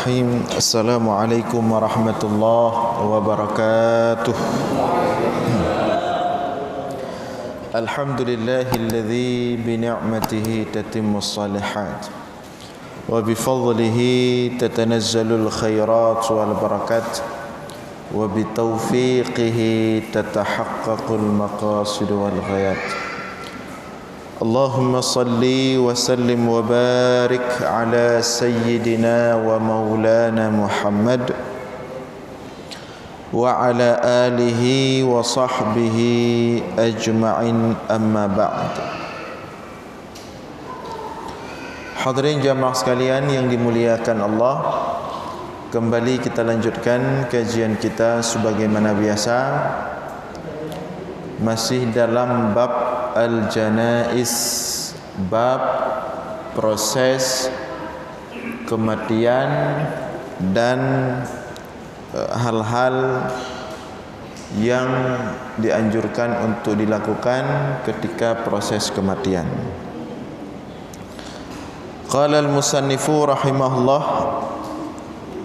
Bismillahirrahmanirrahim. Assalamualaikum warahmatullahi wabarakatuh. Alhamdulillahilladzi bi ni'matihi tatimmus shalihat wa bi fadlihi tatanazzalul khairat wal barakat wa bi taufiqihi tatahaqqaqul maqasid wal ghayat. Allahumma salli wa sallim wa barik ala sayyidina wa maulana Muhammad wa ala alihi wa sahbihi ajma'in, amma ba'd. Hadirin jamaah sekalian yang dimuliakan Allah, kembali kita lanjutkan kajian kita sebagaimana biasa, masih dalam bab al-janaiz, bab proses kematian dan hal-hal yang dianjurkan untuk dilakukan ketika proses kematian. Qala al-musannifu rahimahullah,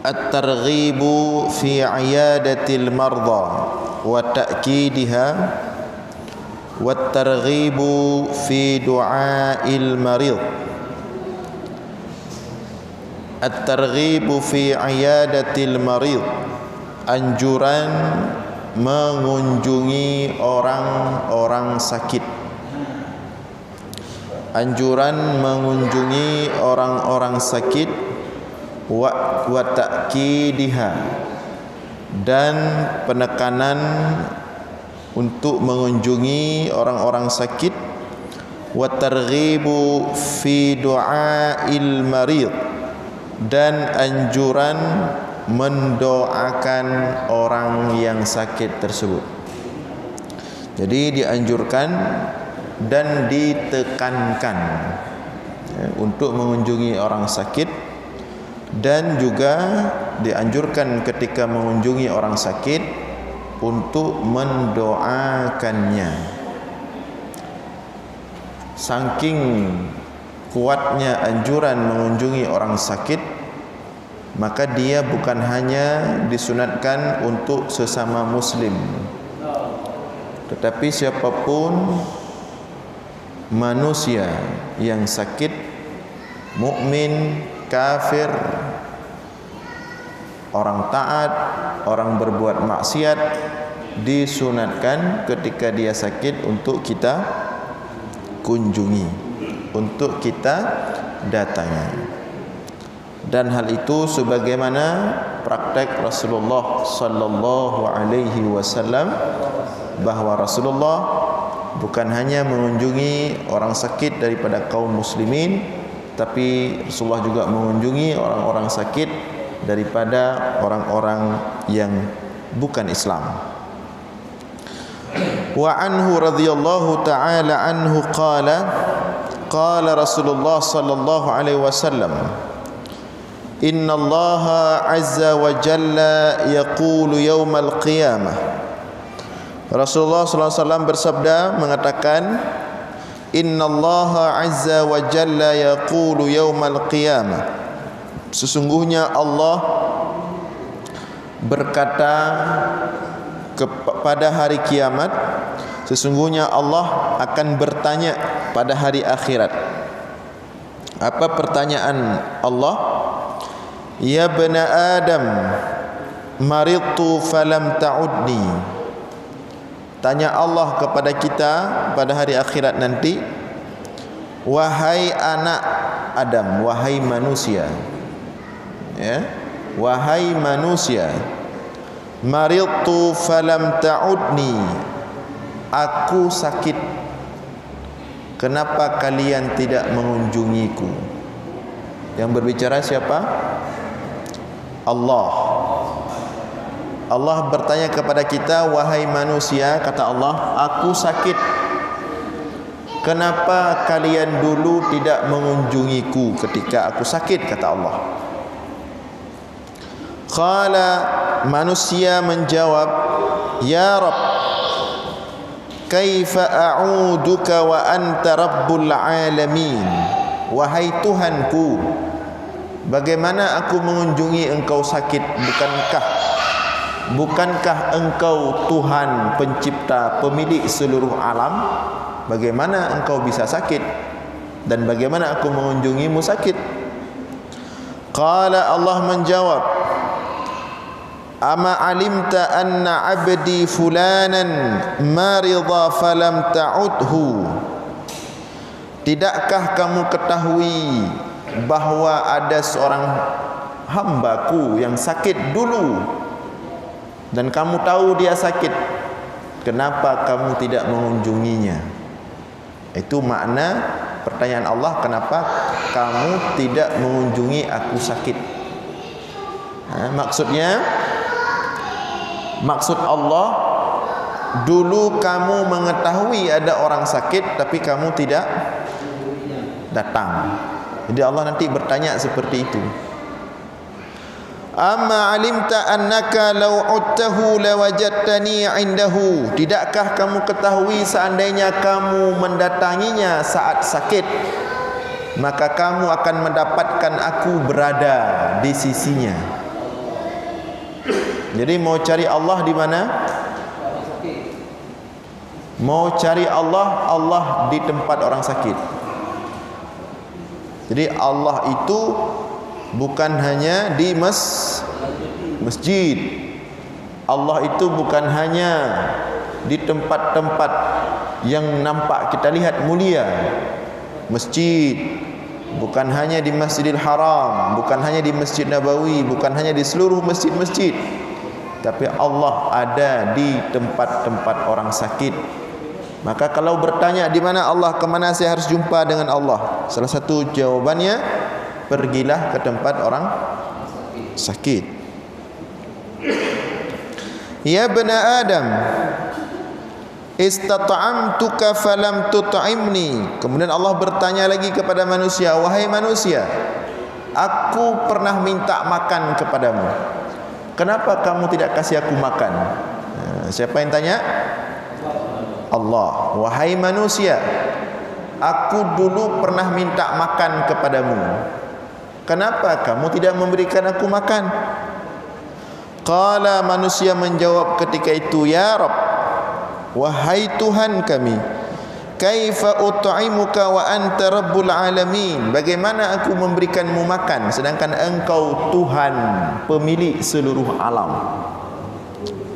at-targhibu fi 'iyadatil marda wa ta'kidiha wat-targhibu fi du'ail marid. At-targhibu fi 'iyadatil marid, anjuran mengunjungi orang-orang sakit. Anjuran mengunjungi orang-orang sakit, wa ta'kidiha, dan penekanan untuk mengunjungi orang-orang sakit, wa targhibu fi du'ail marid, dan anjuran mendoakan orang yang sakit tersebut. Jadi dianjurkan dan ditekankan untuk mengunjungi orang sakit, dan juga dianjurkan ketika mengunjungi orang sakit untuk mendoakannya. Saking kuatnya anjuran mengunjungi orang sakit, maka dia bukan hanya disunatkan untuk sesama muslim, tetapi siapapun manusia yang sakit, mukmin, kafir, orang taat, orang berbuat maksiat, disunatkan ketika dia sakit untuk kita kunjungi, untuk kita datangi. Dan hal itu sebagaimana praktek Rasulullah sallallahu alaihi wasallam, bahwa Rasulullah bukan hanya mengunjungi orang sakit daripada kaum muslimin, tapi Rasulullah juga mengunjungi orang-orang sakit daripada orang-orang yang bukan Islam. Wa anhu radhiyallahu ta'ala anhu qala Rasulullah sallallahu alaihi wasallam, inna Allaha azza wa jalla yaqulu yawmal qiyamah. Rasulullah sallallahu alaihi wasallam bersabda, mengatakan, inna Allaha azza wa jalla yaqulu yawmal qiyamah, sesungguhnya Allah berkata pada hari kiamat, sesungguhnya Allah akan bertanya pada hari akhirat. Apa pertanyaan Allah? Ya bani Adam, maridtu falam ta'udni. Tanya Allah kepada kita pada hari akhirat nanti, wahai anak Adam, wahai manusia, ya, wahai manusia, maridtu falam ta'udni, aku sakit, kenapa kalian tidak mengunjungiku? Yang berbicara siapa? Allah. Allah bertanya kepada kita, wahai manusia, kata Allah, aku sakit, kenapa kalian dulu tidak mengunjungiku ketika aku sakit, kata Allah. Qala, manusia menjawab, ya Rabb, kaifa a'uduka wa anta rabbul alamin. Wahai Tuhanku, bagaimana aku mengunjungi engkau sakit? Bukankah engkau Tuhan pencipta, pemilik seluruh alam? Bagaimana engkau bisa sakit? Dan bagaimana aku mengunjungimu sakit? Qala, Allah menjawab, ama alimta anna abdi fulanan marida falam ta'udhu? Tidakkah kamu ketahui bahawa ada seorang hambaku yang sakit dulu dan kamu tahu dia sakit, kenapa kamu tidak mengunjunginya? Itu makna pertanyaan Allah, kenapa kamu tidak mengunjungi aku sakit? Maksud Allah, dulu kamu mengetahui ada orang sakit tapi kamu tidak datang. Jadi Allah nanti bertanya seperti itu. Amma alimta annaka law uttahu lawajadtani indahu? Tidakkah kamu ketahui seandainya kamu mendatanginya saat sakit, maka kamu akan mendapatkan aku berada di sisinya. Jadi mau cari Allah di mana? Mau cari Allah, Allah di tempat orang sakit. Jadi Allah itu bukan hanya di masjid. Allah itu bukan hanya di tempat-tempat yang nampak kita lihat mulia. Masjid bukan hanya di Masjidil Haram, bukan hanya di Masjid Nabawi, bukan hanya di seluruh masjid-masjid, tapi Allah ada di tempat-tempat orang sakit. Maka kalau bertanya di mana Allah, kemana saya harus jumpa dengan Allah? Salah satu jawabannya, pergilah ke tempat orang sakit. Ya bani Adam, istata'amtuka falam tut'imni. Kemudian Allah bertanya lagi kepada manusia, wahai manusia, aku pernah minta makan kepadamu, kenapa kamu tidak kasih aku makan? Siapa yang tanya? Allah. Wahai manusia, aku dulu pernah minta makan kepadamu, kenapa kamu tidak memberikan aku makan? Qala, manusia menjawab ketika itu, ya Rabb, wahai Tuhan kami, kaifa ut'imuka wa anta rabbul alamin? Bagaimana aku memberikanmu makan sedangkan engkau Tuhan pemilik seluruh alam?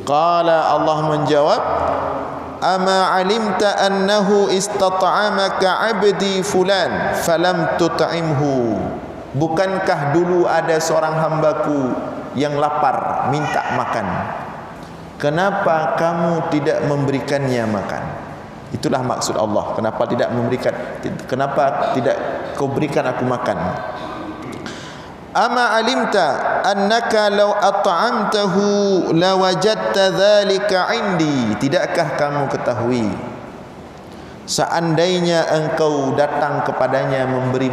Qala, Allah menjawab, ama alimta annahu istat'amaka abdi fulan falam tut'imhu? Bukankah dulu ada seorang hambaku yang lapar minta makan, kenapa kamu tidak memberikannya makan? Itulah maksud Allah, kenapa tidak memberikan, kenapa tidak kau berikan aku makan? Ama alimta annaka law at'amtahu lawajadta dzalika indi? Tidakkah kamu ketahui seandainya engkau datang kepadanya memberi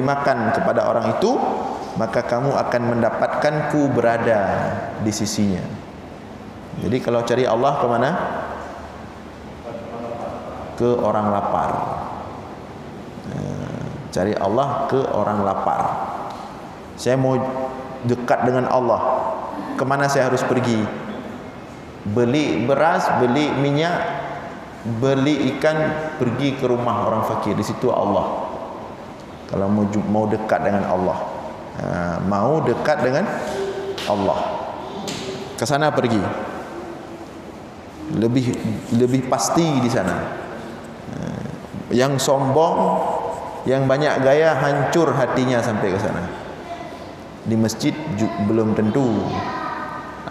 makan kepada orang itu, maka kamu akan mendapatkanku berada di sisinya. Jadi kalau cari Allah ke mana? Ke orang lapar. Cari Allah ke orang lapar. Saya mau dekat dengan Allah, kemana saya harus pergi? Beli beras, beli minyak, beli ikan, pergi ke rumah orang fakir. Di situ Allah. Kalau mau dekat dengan Allah, mau dekat dengan Allah, ke sana pergi. Lebih pasti di sana. Yang sombong, yang banyak gaya, hancur hatinya sampai ke sana. Di masjid belum tentu.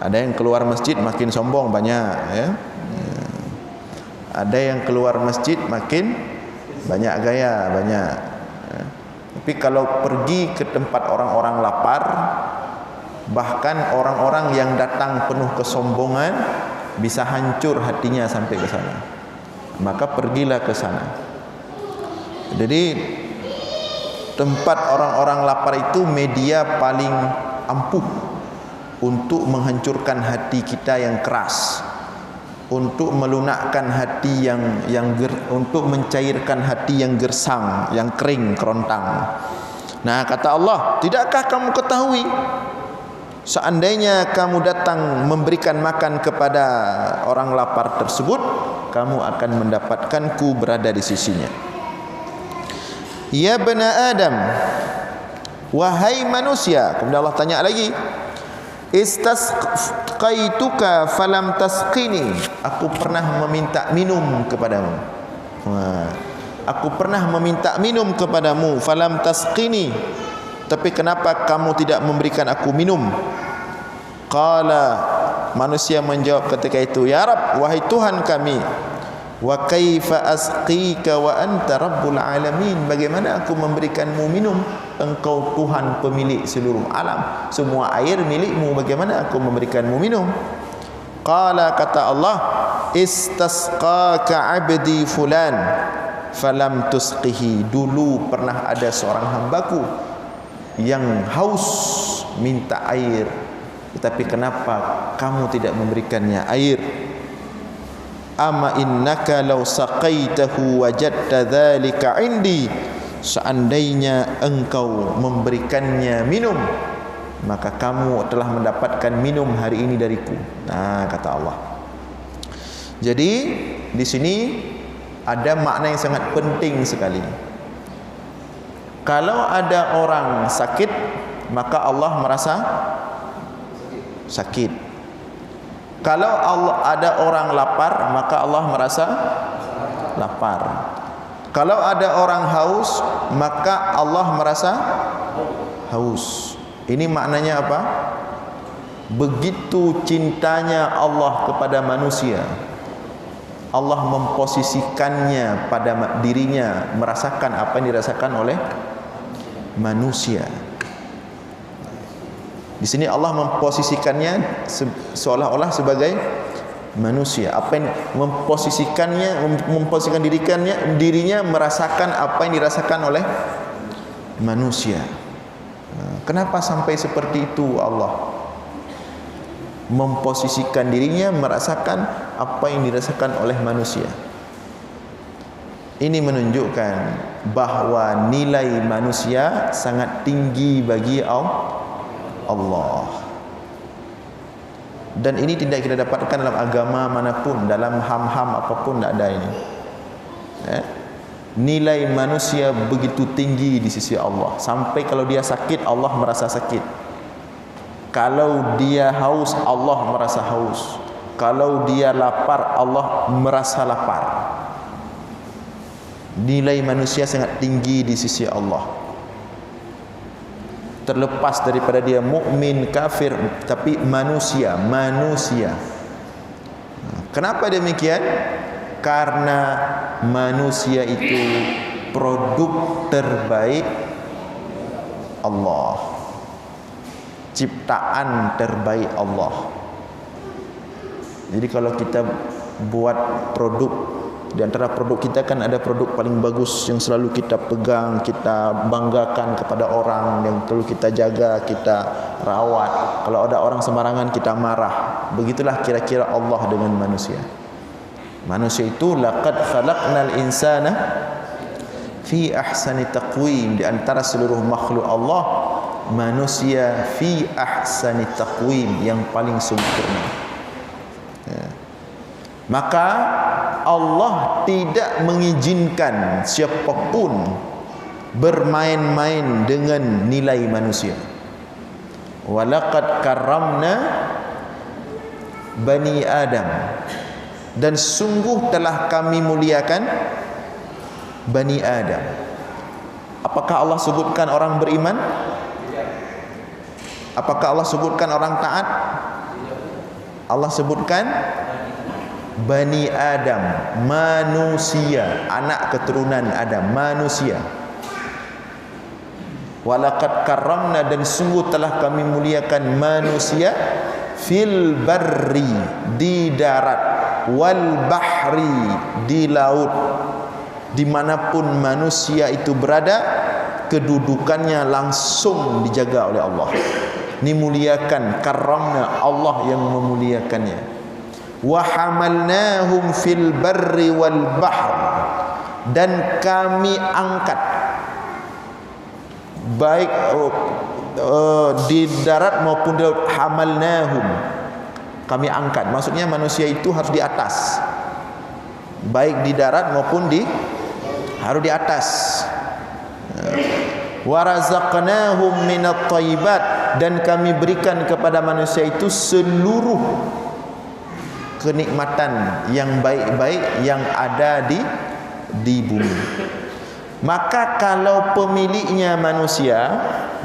Ada yang keluar masjid makin sombong banyak, ya. Ada yang keluar masjid makin banyak gaya, banyak. Tapi kalau pergi ke tempat orang-orang lapar, bahkan orang-orang yang datang penuh kesombongan, bisa hancur hatinya sampai ke sana. Maka pergilah ke sana. Jadi tempat orang-orang lapar itu media paling ampuh untuk menghancurkan hati kita yang keras, untuk melunakkan hati untuk mencairkan hati yang gersang, yang kering, kerontang. Nah, kata Allah, tidakkah kamu ketahui seandainya kamu datang memberikan makan kepada orang lapar tersebut, kamu akan mendapatkanku berada di sisinya. Ya bani Adam, wahai manusia. Kemudian Allah tanya lagi, istasqaituka falam tasqini. Aku pernah meminta minum kepadamu. Aku pernah meminta minum kepadamu, falam tasqini, tapi kenapa kamu tidak memberikan aku minum? Qala, manusia menjawab ketika itu, ya Rabb, wahai Tuhan kami, wa kaifa asqika wa anta rabbul alamin. Bagaimana aku memberikanmu minum, engkau Tuhan pemilik seluruh alam, semua air milikmu, bagaimana aku memberikanmu minum? Qala, kata Allah, istasqaka abdi fulan falam tusqihi. Dulu pernah ada seorang hambaku yang haus minta air, tetapi kenapa kamu tidak memberikannya air? Ama innaka law saqaitahu wajadta dzalika indi. Seandainya engkau memberikannya minum, maka kamu telah mendapatkan minum hari ini dariku. Nah, kata Allah. Jadi di sini ada makna yang sangat penting sekali. Kalau ada orang sakit, maka Allah merasa sakit. Kalau ada orang lapar, maka Allah merasa lapar. Kalau ada orang haus, maka Allah merasa haus. Ini maknanya apa? Begitu cintanya Allah kepada manusia, Allah memposisikannya pada dirinya merasakan apa yang dirasakan oleh manusia. Di sini Allah memposisikannya seolah-olah sebagai manusia. Apa yang memposisikan dirinya merasakan apa yang dirasakan oleh manusia. Kenapa sampai seperti itu Allah? Memposisikan dirinya merasakan apa yang dirasakan oleh manusia. Ini menunjukkan bahawa nilai manusia sangat tinggi bagi Allah. Dan ini tidak kita dapatkan dalam agama manapun, dalam ham-ham apapun tidak ada ini. Nilai manusia begitu tinggi di sisi Allah, sampai kalau dia sakit Allah merasa sakit. Kalau dia haus, Allah merasa haus. Kalau dia lapar, Allah merasa lapar. Nilai manusia sangat tinggi di sisi Allah. Terlepas daripada dia mukmin, kafir, tapi manusia. Kenapa demikian? Karena manusia itu produk terbaik Allah, ciptaan terbaik Allah. Jadi kalau kita buat produk, di antara produk kita kan ada produk paling bagus yang selalu kita pegang, kita banggakan kepada orang, yang perlu kita jaga, kita rawat. Kalau ada orang sembarangan kita marah. Begitulah kira-kira Allah dengan manusia. Manusia itu laqad khalaqnal insana fi ahsani taqwim. Di antara seluruh makhluk Allah, manusia fi ahsani taqwim, yang paling sempurna. Maka Allah tidak mengizinkan siapapun bermain-main dengan nilai manusia. Walaqad karramna bani Adam, dan sungguh telah kami muliakan Bani Adam. Apakah Allah sebutkan orang beriman? Apakah Allah sebutkan orang taat? Allah sebutkan Bani Adam, manusia, anak keturunan Adam, manusia. Walaqad karramna, dan sungguh telah kami muliakan manusia, fil barri, di darat, wal bahri, di laut. Dimanapun manusia itu berada, kedudukannya langsung dijaga oleh Allah. Dimuliakan, karramna, Allah yang memuliakannya. Wa hamalnahum fil barri wal bahr, dan kami angkat baik di darat maupun di laut, hamalnahum, kami angkat. Maksudnya manusia itu harus di atas, baik di darat maupun harus di atas. Wa razaqnahum minat thayyibat, dan kami berikan kepada manusia itu seluruh kenikmatan yang baik-baik yang ada di bumi. Maka kalau pemiliknya manusia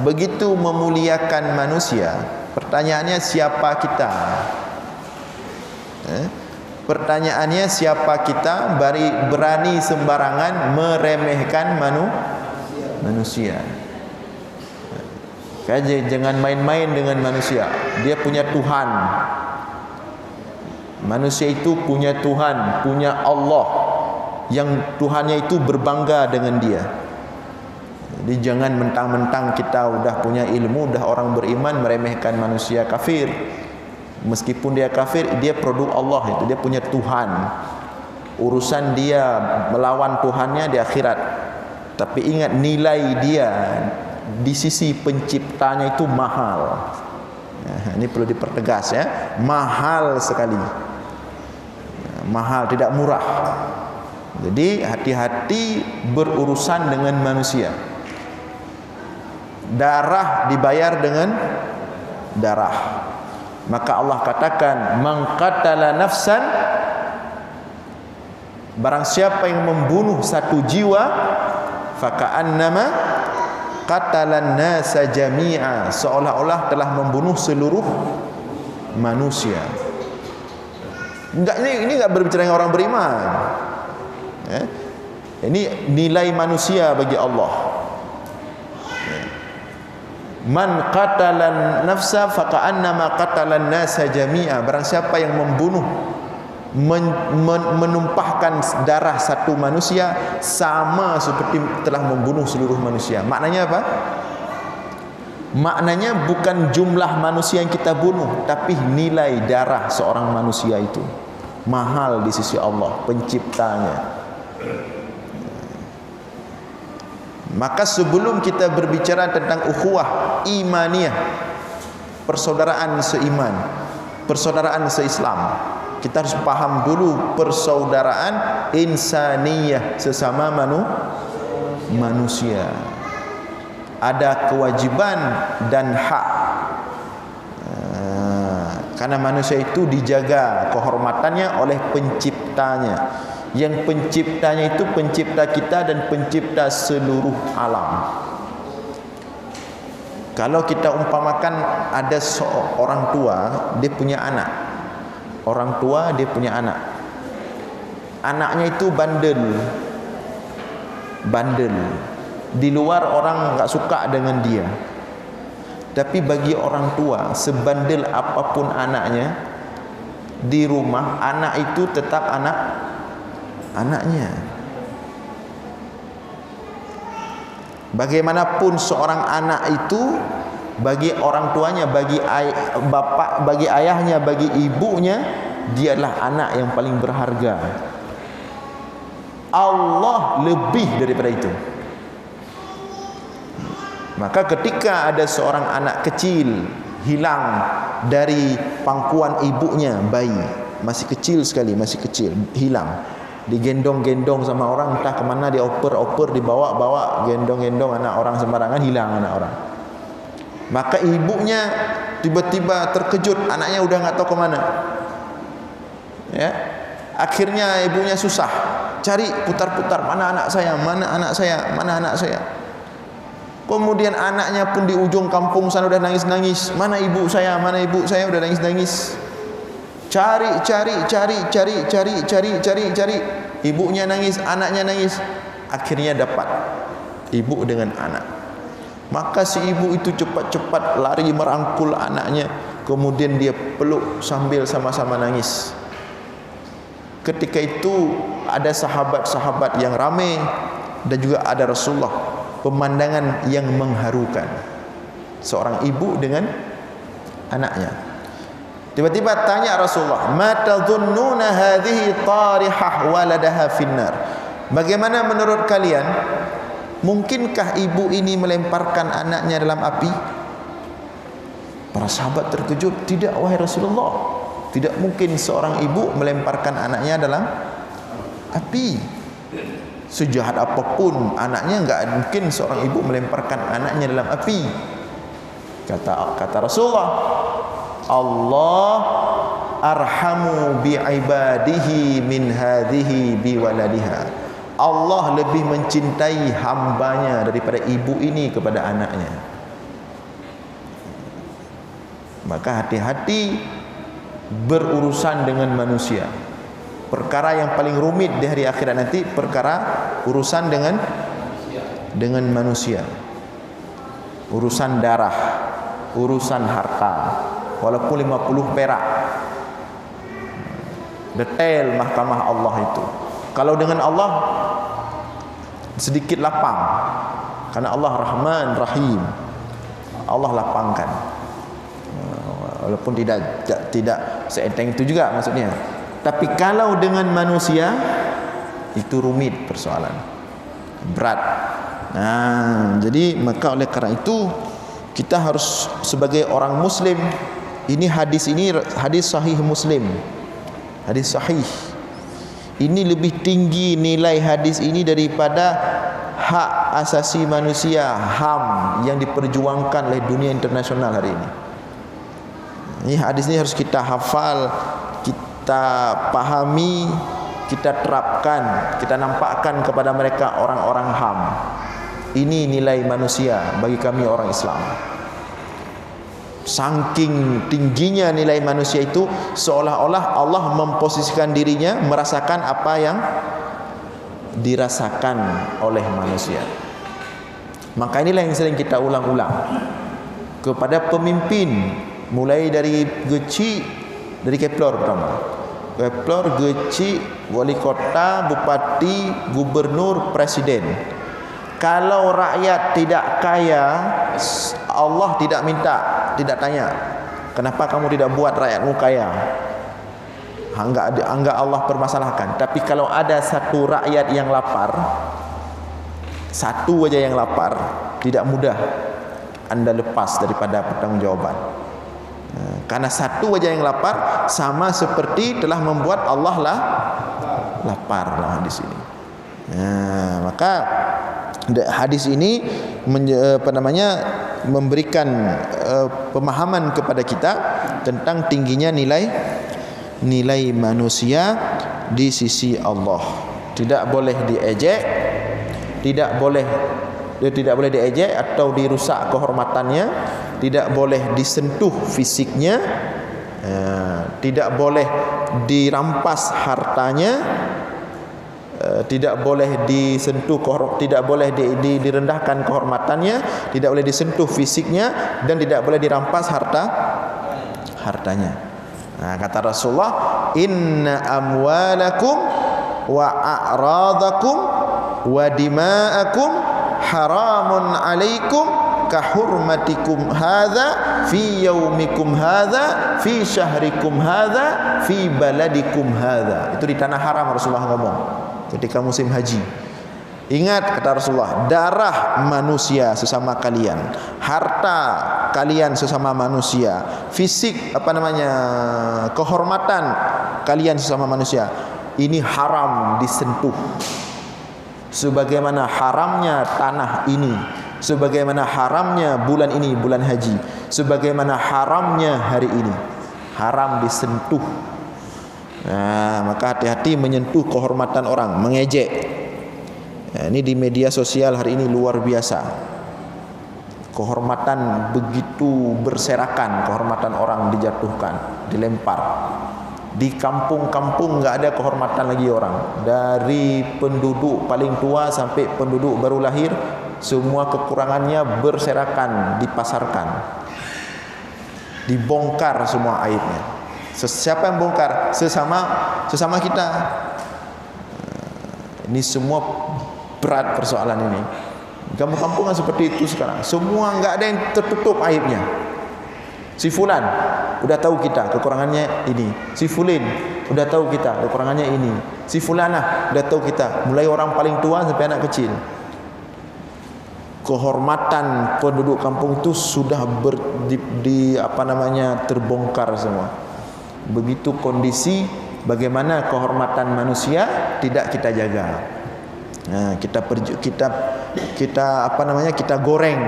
begitu memuliakan manusia, pertanyaannya siapa kita? Pertanyaannya siapa kita berani sembarangan meremehkan manusia? Jangan main-main dengan manusia. Dia punya Tuhan. Manusia itu punya Tuhan, punya Allah, yang Tuhannya itu berbangga dengan dia. Jadi jangan mentang-mentang kita udah punya ilmu, udah orang beriman, meremehkan manusia kafir. Meskipun dia kafir, dia produk Allah, itu dia punya Tuhan. Urusan dia melawan Tuhannya di akhirat. Tapi ingat, nilai dia di sisi penciptanya itu mahal. Ini perlu dipertegas ya, mahal sekali. Mahal, tidak murah. Jadi hati-hati berurusan dengan manusia. Darah dibayar dengan darah. Maka Allah katakan, man qatala nafsan, barang siapa yang membunuh satu jiwa, faka'annama qatalan nasa jami'a, seolah-olah telah membunuh seluruh manusia. Ini enggak berbicara dengan orang beriman. Ini nilai manusia bagi Allah. Man qatalan nafsa faka'annama qatalan nasa jami'a, barang siapa yang membunuh, menumpahkan darah satu manusia, sama seperti telah membunuh seluruh manusia. Maknanya apa? Maknanya bukan jumlah manusia yang kita bunuh, tapi nilai darah seorang manusia itu mahal di sisi Allah penciptanya. Maka sebelum kita berbicara tentang ukhuwah imaniyah, persaudaraan seiman, persaudaraan seislam, kita harus paham dulu persaudaraan insaniyah, sesama manusia. Ada kewajiban dan hak. Karena manusia itu dijaga kehormatannya oleh penciptanya. Yang penciptanya itu pencipta kita dan pencipta seluruh alam. Kalau kita umpamakan ada seorang tua, dia punya anak. Orang tua dia punya anak. Anaknya itu bandel. Di luar orang enggak suka dengan dia. Tapi bagi orang tua, sebandel apapun anaknya, di rumah anak itu tetap anaknya. Bagaimanapun seorang anak itu bagi orang tuanya, bagi bapak, bagi ayahnya, bagi ibunya, dialah anak yang paling berharga. Allah lebih daripada itu. Maka ketika ada seorang anak kecil hilang dari pangkuan ibunya, bayi masih kecil sekali, masih kecil, hilang, digendong-gendong sama orang, entah kemana, dia oper dibawa gendong-gendong anak orang sembarangan, hilang anak orang. Maka ibunya tiba-tiba terkejut, anaknya udah nggak tahu kemana. Ya, akhirnya ibunya susah, cari putar-putar, mana anak saya, mana anak saya, mana anak saya. Kemudian anaknya pun di ujung kampung sana udah nangis-nangis, mana ibu saya, udah nangis-nangis. Cari. Ibunya nangis, anaknya nangis. Akhirnya dapat ibu dengan anak. Maka si ibu itu cepat-cepat lari merangkul anaknya, kemudian dia peluk sambil sama-sama nangis. Ketika itu ada sahabat-sahabat yang ramai dan juga ada Rasulullah. Pemandangan yang mengharukan, seorang ibu dengan anaknya. Tiba-tiba tanya Rasulullah, "Ma tadhunnuna hadhihi tarihah waladaha finnar?" Bagaimana menurut kalian, Mungkinkah ibu ini melemparkan anaknya dalam api? Para sahabat terkejut. Tidak, wahai Rasulullah, tidak mungkin seorang ibu melemparkan anaknya dalam api. Sejahat apapun anaknya, enggak mungkin seorang ibu melemparkan anaknya dalam api. Kata Rasulullah, Allah arhamu bi'ibadihi min hadhihi biwaladiha. Allah lebih mencintai hambanya daripada ibu ini kepada anaknya. Maka hati-hati berurusan dengan manusia. Perkara yang paling rumit di hari akhirat nanti perkara urusan dengan manusia. Urusan darah, urusan harta, walaupun 50 perak. Detail mahkamah Allah itu. Kalau dengan Allah sedikit lapang, karena Allah Rahman Rahim. Allah lapangkan. Walaupun tidak seenteng itu juga maksudnya. Tapi kalau dengan manusia itu rumit persoalan, berat. Nah, jadi maka oleh karena itu kita harus sebagai orang Muslim, ini hadis sahih Muslim, hadis sahih. Ini lebih tinggi nilai hadis ini daripada hak asasi manusia, HAM, yang diperjuangkan oleh dunia internasional hari ini. Ini hadis ini harus kita hafal, kita pahami, kita terapkan, kita nampakkan kepada mereka orang-orang HAM. Ini nilai manusia bagi kami orang Islam. Saking tingginya nilai manusia itu, seolah-olah Allah memposisikan dirinya merasakan apa yang dirasakan oleh manusia. Maka inilah yang sering kita ulang-ulang kepada pemimpin, mulai dari Geci, dari Kepler pertama, Kepler, Geci, wali kota, bupati, gubernur, presiden. Kalau rakyat tidak kaya, Allah tidak minta, tidak tanya, kenapa kamu tidak buat rakyatmu kaya? Enggak Allah permasalahkan. Tapi kalau ada satu rakyat yang lapar, satu aja yang lapar, tidak mudah Anda lepas daripada pertanggungjawaban. Karena satu aja yang lapar sama seperti telah membuat Allah lah lapar di sini. Maka hadis ini memberikan pemahaman kepada kita tentang tingginya nilai manusia di sisi Allah. Tidak boleh diejek, tidak boleh diejek atau dirusak kehormatannya, tidak boleh disentuh fisiknya, tidak boleh dirampas hartanya, tidak boleh disentuh, tidak boleh direndahkan kehormatannya, tidak boleh disentuh fisiknya, dan tidak boleh dirampas hartanya. Kata Rasulullah, inna amwalakum wa a'radakum wa dima'akum haramun alaikum kahurmatikum hadza fi yaumikum hadza fi syahrikum hadza fi baladikum hadza. Itu di tanah haram Rasulullah ngomong ketika musim haji. Ingat, kata Rasulullah, darah manusia sesama kalian, harta kalian sesama manusia, fisik kehormatan kalian sesama manusia, ini haram disentuh. Sebagaimana haramnya tanah ini, sebagaimana haramnya bulan ini, bulan haji, sebagaimana haramnya hari ini, haram disentuh. Maka hati-hati menyentuh kehormatan orang, mengejek. Ini di media sosial hari ini luar biasa. Kehormatan begitu berserakan, kehormatan orang dijatuhkan, dilempar. Di kampung-kampung enggak ada kehormatan lagi orang. Dari penduduk paling tua sampai penduduk baru lahir, semua kekurangannya berserakan, dipasarkan. Dibongkar semua aibnya. Siapa yang bongkar? Sesama kita. Ini semua berat persoalan ini. Kampung-kampungan seperti itu sekarang. Semua enggak ada yang tertutup aibnya. Si fulan udah tahu kita kekurangannya ini. Si fulin udah tahu kita kekurangannya ini. Si fulanah udah tahu kita, mulai orang paling tua sampai anak kecil. kehormatan penduduk kampung itu sudah terbongkar semua. Begitu kondisi bagaimana kehormatan manusia tidak kita jaga. Nah, kita goreng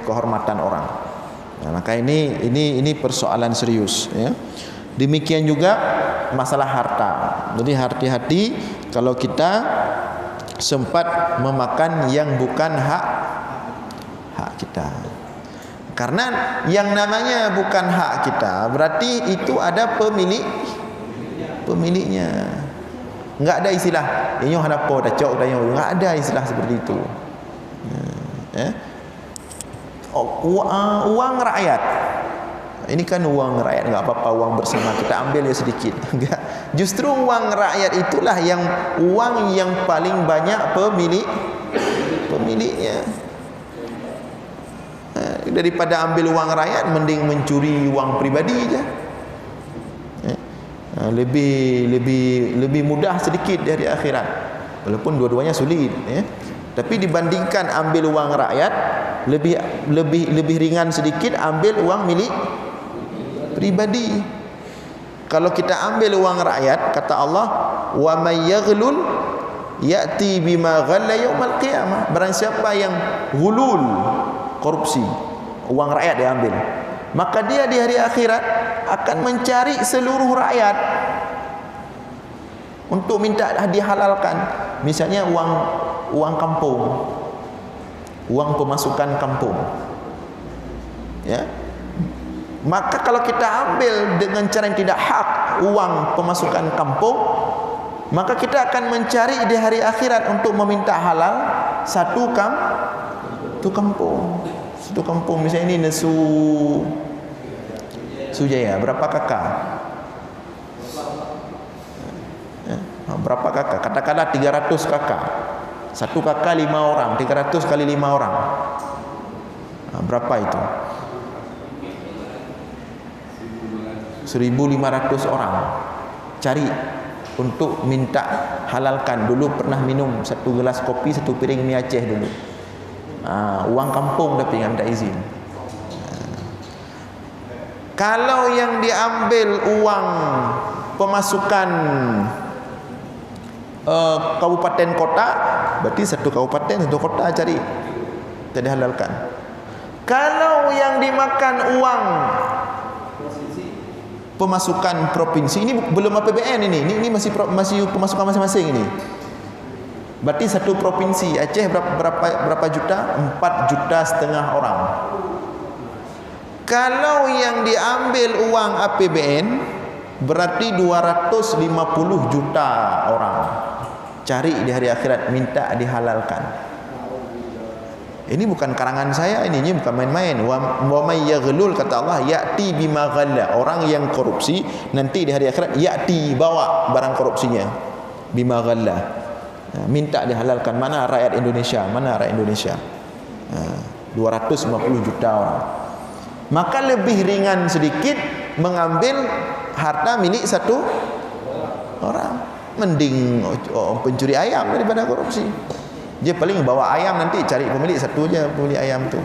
kehormatan orang. Nah, maka ini persoalan serius, ya. Demikian juga masalah harta. Jadi hati-hati kalau kita sempat memakan yang bukan hak kita. Karena yang namanya bukan hak kita berarti itu ada pemiliknya. Enggak ada istilah inyo hadapo dacok dayo, enggak ada istilah seperti itu. Uang rakyat. Ini kan uang rakyat, enggak apa-apa uang bersama, kita ambil ya sedikit. Enggak. Justru uang rakyat itulah yang uang yang paling banyak pemiliknya. Daripada ambil uang rakyat mending mencuri uang pribadi aja. Lebih mudah sedikit dari akhirat. Walaupun dua-duanya sulit, ya. Tapi dibandingkan ambil uang rakyat lebih ringan sedikit ambil uang milik pribadi. Kalau kita ambil uang rakyat, kata Allah, wa may yaghlul ya'ti bima ghalla yaumal qiyamah. Barang siapa yang ghulul, korupsi, uang rakyat dia ambil, maka dia di hari akhirat akan mencari seluruh rakyat untuk minta dihalalkan. Misalnya uang kampung, uang pemasukan kampung, ya. Maka kalau kita ambil dengan cara yang tidak hak uang pemasukan kampung, maka kita akan mencari di hari akhirat untuk meminta halal satu kampung. Satu kampung misalnya ini Sujaya, berapa kakak? Berapa kakak? Katakanlah 300 kakak. Satu kakak 5 orang, 300 kali 5 orang. Berapa itu? 1.500 orang cari untuk minta halalkan. Dulu pernah minum satu gelas kopi, satu piring mie Aceh dulu. Uang kampung tapi minta izin. Kalau yang diambil uang pemasukan kabupaten kota, berarti satu kabupaten satu kota cari tidak dihalalkan. Kalau yang dimakan uang pemasukan provinsi, ini belum APBN, ini masih pemasukan masing-masing ini. Berarti satu provinsi Aceh berapa juta? 4,5 juta orang. Kalau yang diambil uang APBN berarti 250 juta orang cari di hari akhirat minta dihalalkan. Ini bukan karangan saya, ini bukan main-main. Wa may yaghlul, kata Allah, ya'ti bima ghalla. Orang yang korupsi nanti di hari akhirat ya'ti, bawa barang korupsinya, bima ghalla, minta dihalalkan. Mana rakyat Indonesia? 250 juta orang. Maka lebih ringan sedikit mengambil harta milik satu orang, mending pencuri ayam daripada korupsi. Dia paling bawa ayam, nanti cari pemilik satu aja, pemilik ayam tu.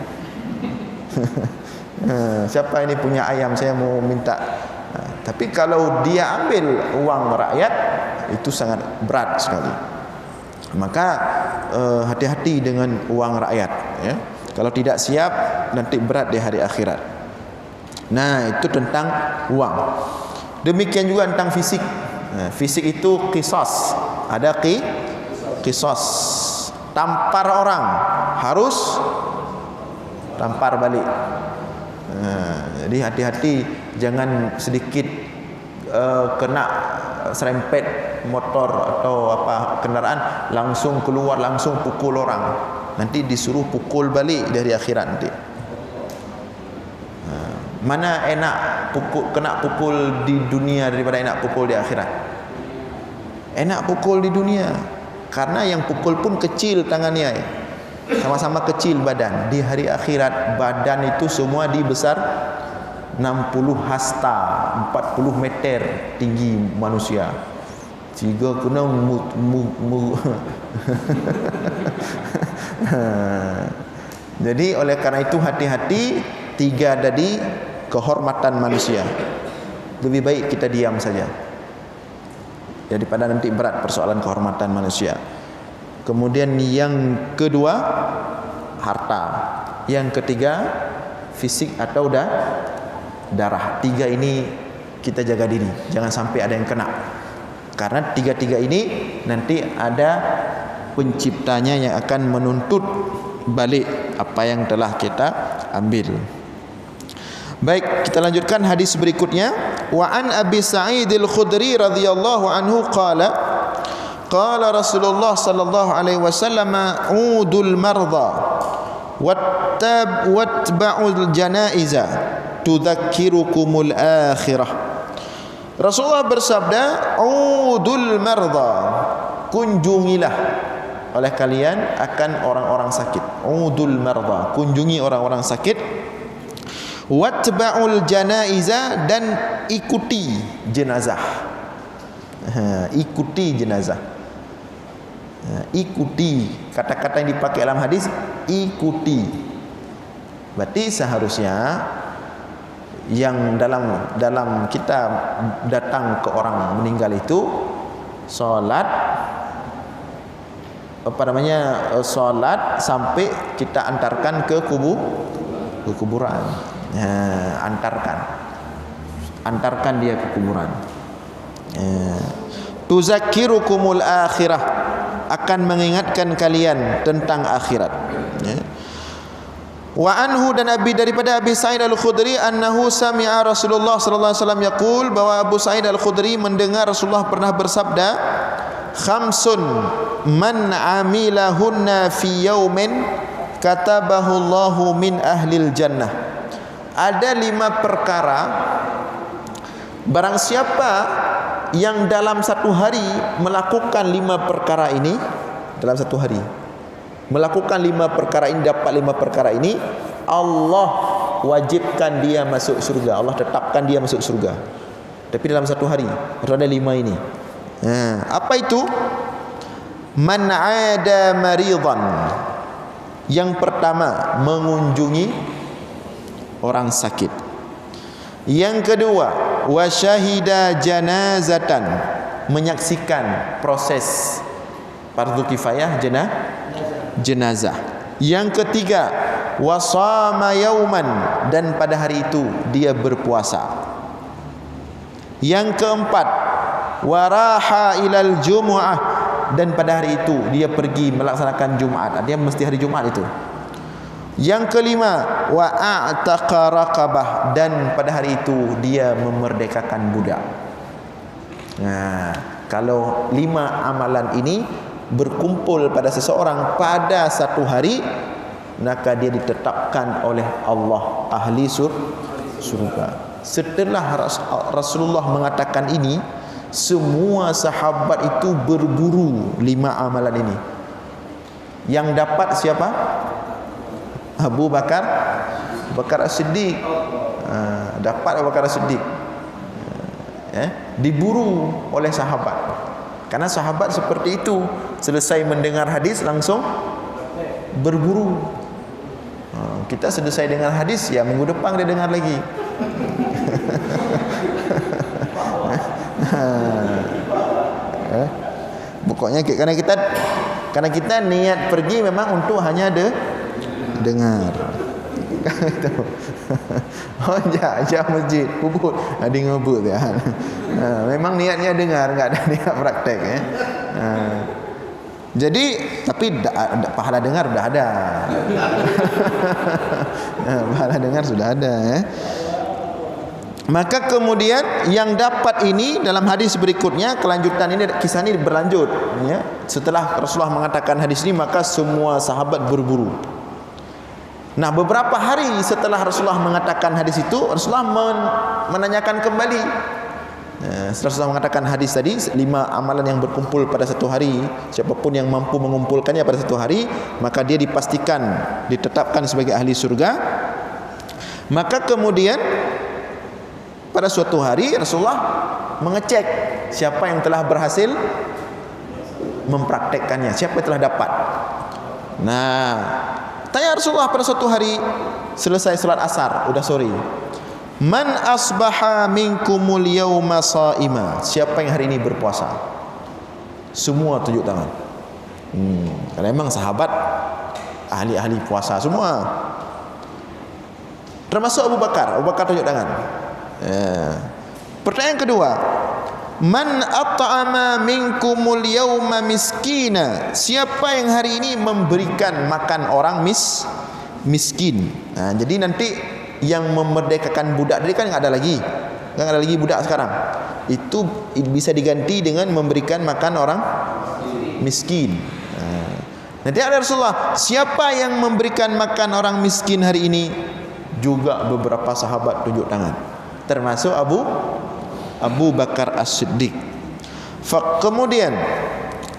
Siapa ini punya ayam, saya mau minta. Tapi kalau dia ambil uang rakyat, itu sangat berat sekali. Maka hati-hati dengan uang rakyat, ya. Kalau tidak siap nanti berat di hari akhirat. Nah, itu tentang uang. Demikian juga tentang fisik. Fisik itu qisas. Ada qisas. Tampar orang harus tampar balik. Jadi hati-hati, jangan sedikit kena serempet motor atau apa kendaraan langsung keluar, langsung pukul orang. Nanti disuruh pukul balik dari akhirat nanti. Mana enak kena pukul di dunia daripada enak pukul di akhirat? Enak pukul di dunia. Karena yang pukul pun kecil tangannya, sama-sama kecil badan. Di hari akhirat badan itu semua dibesar 60 hasta, 40 meter tinggi manusia. Tiga kena Jadi oleh karena itu hati-hati, 3 tadi kehormatan manusia. Lebih baik kita diam saja daripada nanti berat persoalan kehormatan manusia. Kemudian yang kedua harta, yang ketiga fisik atau darah. 3 ini kita jaga diri, jangan sampai ada yang kena. Karena 3 ini nanti ada penciptanya yang akan menuntut balik apa yang telah kita ambil. Baik, kita lanjutkan hadis berikutnya. Wa an Abi Sa'id Al-Khudri radhiyallahu anhu qala qala Rasulullah sallallahu alaihi wasallam udul marda watba'ul janaiza tudzakirukumul akhirah. Rasulullah bersabda, udul marda, kunjungilah oleh kalian akan orang-orang sakit. Udul marda, kunjungi orang-orang sakit. Watba'ul janaiza, dan ikuti jenazah. Ikuti jenazah. Ikuti, kata-kata yang dipakai dalam hadis ikuti. Berarti seharusnya yang dalam kita datang ke orang meninggal itu solat solat sampai kita antarkan ke kuburan. Antarkan dia ke kuburan. Tuzakirukumul akhirah, akan mengingatkan kalian tentang akhirat. Wa anhu, dan daripada Abi Sa'id Al-Khudri annahu sami'a Rasulullah sallallahu alaihi wasallam yaqul, bahwa Abu Sa'id Al-Khudri mendengar Rasulullah pernah bersabda, khamsun man amilahunna fi yaumin katabahu Allahu min ahlil jannah. Ada 5 perkara, barang siapa yang dalam satu hari melakukan 5 perkara ini, dalam satu hari melakukan 5 perkara ini, dapat 5 perkara ini, Allah wajibkan dia masuk surga. Allah tetapkan dia masuk surga. Tapi dalam satu hari harus ada 5 ini. Apa itu? Man 'ada maridan. Yang pertama, mengunjungi orang sakit. Yang kedua, wa syahida janazatan, menyaksikan proses fardu kifayah jenazah. Yang ketiga, wa shama yauman, dan pada hari itu dia berpuasa. Yang keempat, wa raha ilal jumu'ah, dan pada hari itu dia pergi melaksanakan Jumat. Dia mesti hari Jumat itu. Yang kelima, wa a'taqa raqabah, dan pada hari itu dia memerdekakan budak. Nah, kalau 5 amalan ini berkumpul pada seseorang pada satu hari, maka dia ditetapkan oleh Allah ahli surga. Setelah Rasulullah mengatakan ini, semua sahabat itu berburu 5 amalan ini. Yang dapat siapa? Abu Bakar As-Siddiq. Dapat Abu Bakar As-Siddiq. Diburu oleh sahabat. Karena sahabat seperti itu, selesai mendengar hadis langsung berburu. Kita selesai dengar hadis, ya minggu depan dia dengar lagi. Pokoknya karena kita niat pergi memang untuk hanya dengar. Oh ja masjid bubut ada ngebut ya. Memang niatnya dengar, enggak ada niat praktek ya. Jadi tapi pahala dengar sudah ada. Pahala dengar sudah ada ya. Maka kemudian yang dapat ini dalam hadis berikutnya, kelanjutan ini, kisah ini berlanjut ya. Setelah Rasulullah mengatakan hadis ini, maka semua sahabat berburu. Nah, beberapa hari setelah Rasulullah mengatakan hadis itu, Rasulullah menanyakan kembali. Setelah Rasulullah mengatakan hadis tadi, 5 amalan yang berkumpul pada satu hari, siapapun yang mampu mengumpulkannya pada satu hari, maka dia dipastikan ditetapkan sebagai ahli surga. Maka kemudian pada suatu hari Rasulullah mengecek siapa yang telah berhasil mempraktekkannya, siapa yang telah dapat. Nah, Tanya Rasulullah pada suatu hari selesai salat asar, udah sore. Man asbaha minkumul yawma sha'ima. Siapa yang hari ini berpuasa? Semua tunjuk tangan. Kalau memang sahabat ahli-ahli puasa semua. Termasuk Abu Bakar. Abu Bakar tunjuk tangan. Pertanyaan kedua, man at'ama minkumul yawma miskina. Siapa yang hari ini memberikan makan orang miskin. Jadi nanti yang memerdekakan budak tadi kan enggak ada lagi. Enggak ada lagi budak sekarang. Itu bisa diganti dengan memberikan makan orang miskin. Nanti ada Rasulullah, siapa yang memberikan makan orang miskin hari ini? Juga beberapa sahabat tunjuk tangan, termasuk Abu Bakar As-Siddiq. Kemudian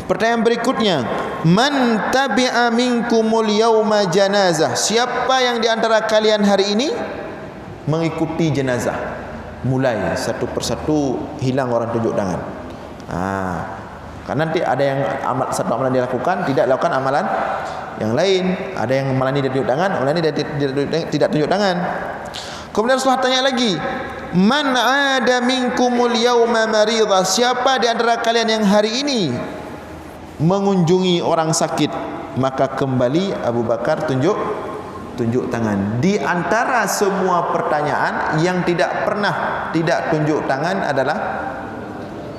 pertanyaan berikutnya, man tabi'a minkumul yawma janazah. Siapa yang di antara kalian hari ini mengikuti jenazah? Mulai satu persatu hilang orang tunjuk tangan. Karena nanti ada yang satu amalan dilakukan, tidak lakukan amalan yang lain. Ada yang amalan ini tunjuk tangan, amalan ini tidak tunjuk tangan. Kemudian Rasulullah tanya lagi, man ada minkumul yawma maridha. Siapa di antara kalian yang hari ini mengunjungi orang sakit? Maka kembali Abu Bakar tunjuk tangan. Di antara semua pertanyaan yang tidak pernah tidak tunjuk tangan adalah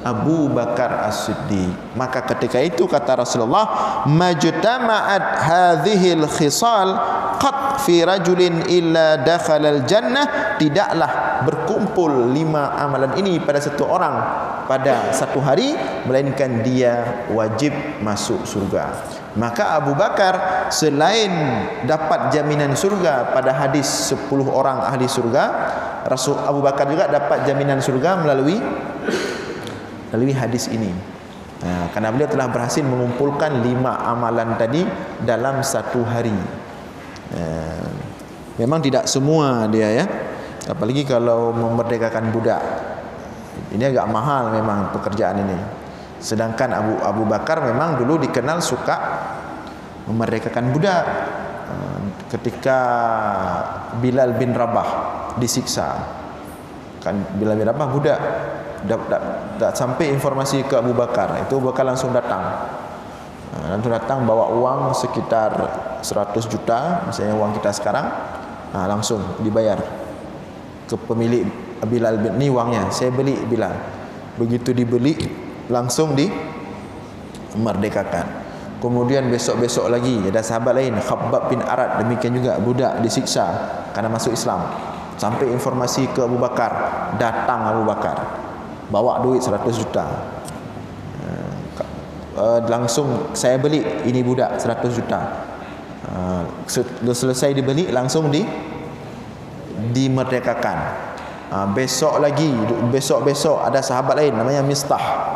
Abu Bakar As-Siddiq. Maka ketika itu kata Rasulullah, majtama'at hadhil khisal qat fi rajulin illa dakhalal jannah. Tidaklah berkumpul 5 amalan ini pada satu orang pada satu hari, melainkan dia wajib masuk surga. Maka Abu Bakar selain dapat jaminan surga pada hadis 10 orang ahli surga, Rasul Abu Bakar juga dapat jaminan surga melalui hadis ini. Karena beliau telah berhasil mengumpulkan 5 amalan tadi dalam satu hari. Memang tidak semua dia ya, apalagi kalau memerdekakan budak. Ini agak mahal memang pekerjaan ini. Sedangkan Abu Bakar memang dulu dikenal suka memerdekakan budak. Ketika Bilal bin Rabah disiksa, kan Bilal bin Rabah budak, tak sampai informasi ke Abu Bakar, itu Abu Bakar langsung datang. Bawa uang sekitar 100 juta, misalnya uang kita sekarang, langsung dibayar ke pemilik Bilal bin, ni uangnya, saya beli Bilal. Begitu dibeli langsung dimerdekakan. Kemudian besok-besok lagi ada sahabat lain, Khabbab bin Arad, demikian juga budak disiksa karena masuk Islam. Sampai informasi ke Abu Bakar, datang Abu Bakar bawa duit 100 juta. Langsung saya beli ini budak 100 juta. Selesai dibeli langsung dimerdekakan. Besok ada sahabat lain namanya Mistah,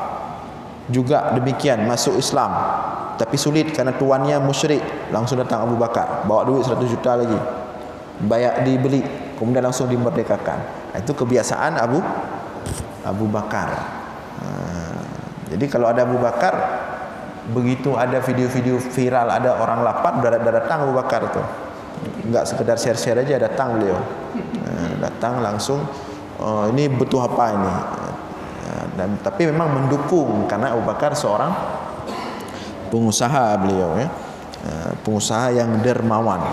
juga demikian masuk Islam tapi sulit karena tuannya musyrik. Langsung datang Abu Bakar bawa duit 100 juta lagi, bayar dibeli, kemudian langsung dimerdekakan. Itu kebiasaan Abu Bakar. Jadi kalau ada Abu Bakar, begitu ada video-video viral ada orang lapar, udah datang Abu Bakar tuh. Enggak sekedar share-share aja, datang beliau. Datang langsung, ini butuh apa ini? Tapi memang mendukung karena Abu Bakar seorang pengusaha beliau ya. Pengusaha yang dermawan.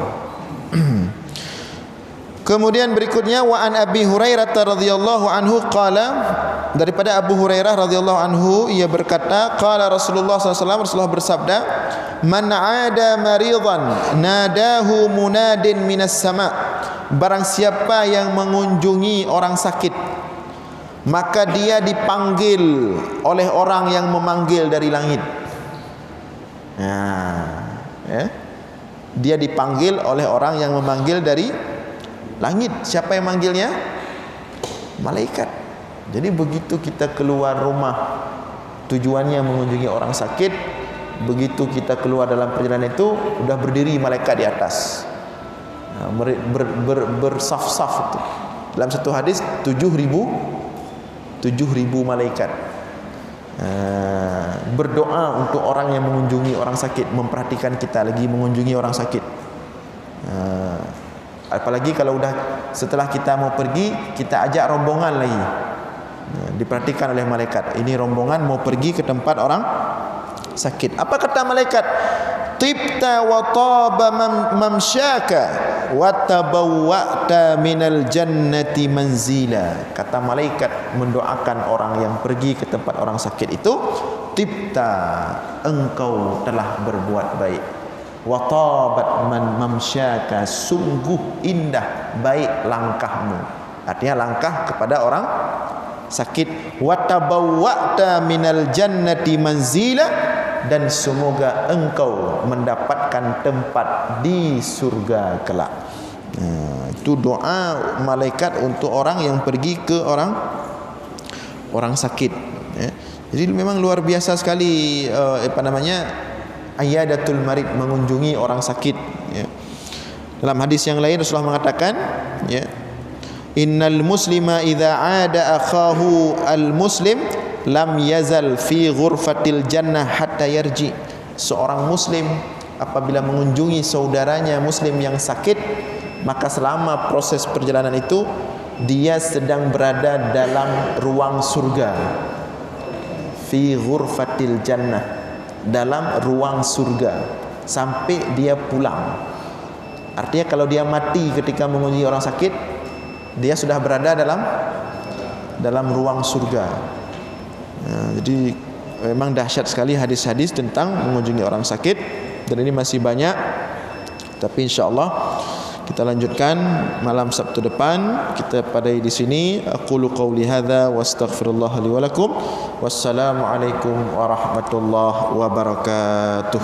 Kemudian berikutnya, wa an Abi Hurairah radhiyallahu anhu qala, daripada Abu Hurairah radhiyallahu anhu ia berkata, qala Rasulullah SAW, Rasulullah bersabda, man 'ada maridan nadahu munadin minas sama. Barang siapa yang mengunjungi orang sakit, maka dia dipanggil oleh orang yang memanggil dari langit. Dia dipanggil oleh orang yang memanggil dari langit. Siapa yang manggilnya? Malaikat. Jadi begitu kita keluar rumah tujuannya mengunjungi orang sakit, begitu kita keluar dalam perjalanan itu sudah berdiri malaikat di atas, bersaf-saf itu. Dalam satu hadis 7.000 malaikat berdoa untuk orang yang mengunjungi orang sakit, memperhatikan kita lagi mengunjungi orang sakit. Apalagi kalau setelah kita mau pergi, kita ajak rombongan lagi. Diperhatikan oleh malaikat. Ini rombongan mau pergi ke tempat orang sakit. Apa kata malaikat? Tibta wa taba mamsyaka wa tabawwa'ta minal jannati manzila. Kata malaikat mendoakan orang yang pergi ke tempat orang sakit itu, tibta, engkau telah berbuat baik. Wa tabat mamsyaka, sungguh indah baik langkahmu. Artinya langkah kepada orang sakit. Wa tabawwa'ta minal jannati manzila, dan semoga engkau mendapatkan tempat di surga kelak. Itu doa malaikat untuk orang yang pergi ke orang sakit. Jadi memang luar biasa sekali ayadatul marid, mengunjungi orang sakit. Dalam hadis yang lain Rasulullah mengatakan, innal muslima idza aada akhahu al muslim lam yazal fi ghurfatil jannah hatta yarji. Seorang muslim apabila mengunjungi saudaranya muslim yang sakit, maka selama proses perjalanan itu dia sedang berada dalam ruang surga. Fi ghurfatil jannah, dalam ruang surga sampai dia pulang. Artinya kalau dia mati ketika mengunjungi orang sakit, dia sudah berada dalam ruang surga. Jadi memang dahsyat sekali hadis-hadis tentang mengunjungi orang sakit, dan ini masih banyak. Tapi insya-Allah kita lanjutkan malam Sabtu depan. Kita padai di sini. Aqulu qauli hadza wa astaghfirullah li wa lakum. Wassalamualaikum warahmatullahi wabarakatuh.